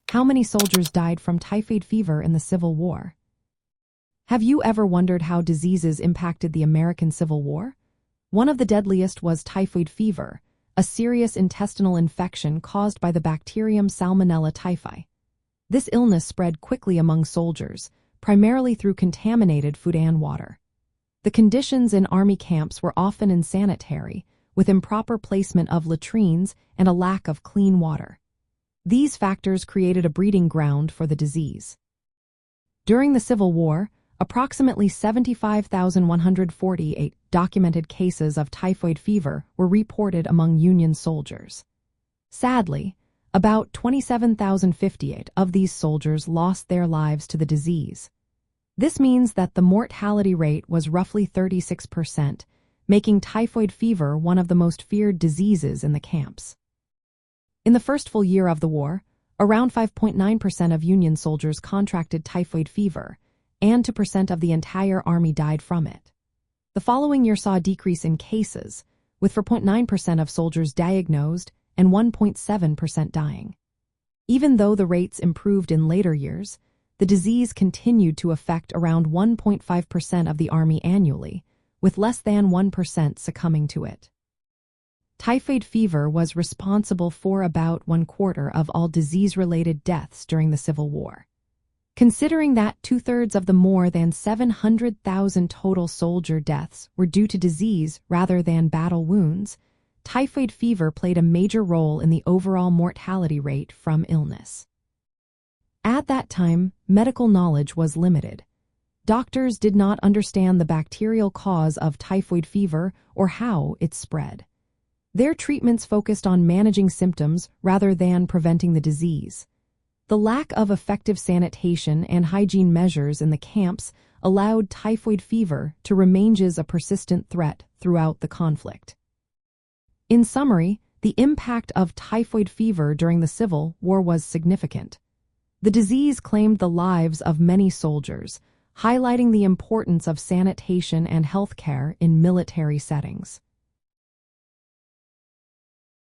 How many soldiers died from typhoid fever in the Civil War? Have you ever wondered how diseases impacted the American Civil War? One of the deadliest was typhoid fever, a serious intestinal infection caused by the bacterium Salmonella typhi. This illness spread quickly among soldiers, primarily through contaminated food and water. The conditions in army camps were often unsanitary, with improper placement of latrines and a lack of clean water. These factors created a breeding ground for the disease. During the Civil War, approximately 75,148 documented cases of typhoid fever were reported among Union soldiers. Sadly, about 27,058 of these soldiers lost their lives to the disease. This means that the mortality rate was roughly 36%, making typhoid fever one of the most feared diseases in the camps. In the first full year of the war, around 5.9% of Union soldiers contracted typhoid fever, and 2% of the entire army died from it. The following year saw a decrease in cases, with 4.9% of soldiers diagnosed and 1.7% dying. Even though the rates improved in later years, the disease continued to affect around 1.5% of the army annually, with less than 1% succumbing to it. Typhoid fever was responsible for about 1/4 of all disease-related deaths during the Civil War. Considering that 2/3 of the more than 700,000 total soldier deaths were due to disease rather than battle wounds, typhoid fever played a major role in the overall mortality rate from illness. At that time, medical knowledge was limited. Doctors did not understand the bacterial cause of typhoid fever or how it spread. Their treatments focused on managing symptoms rather than preventing the disease. The lack of effective sanitation and hygiene measures in the camps allowed typhoid fever to remain as a persistent threat throughout the conflict. In summary, the impact of typhoid fever during the Civil War was significant. The disease claimed the lives of many soldiers, highlighting the importance of sanitation and health care in military settings.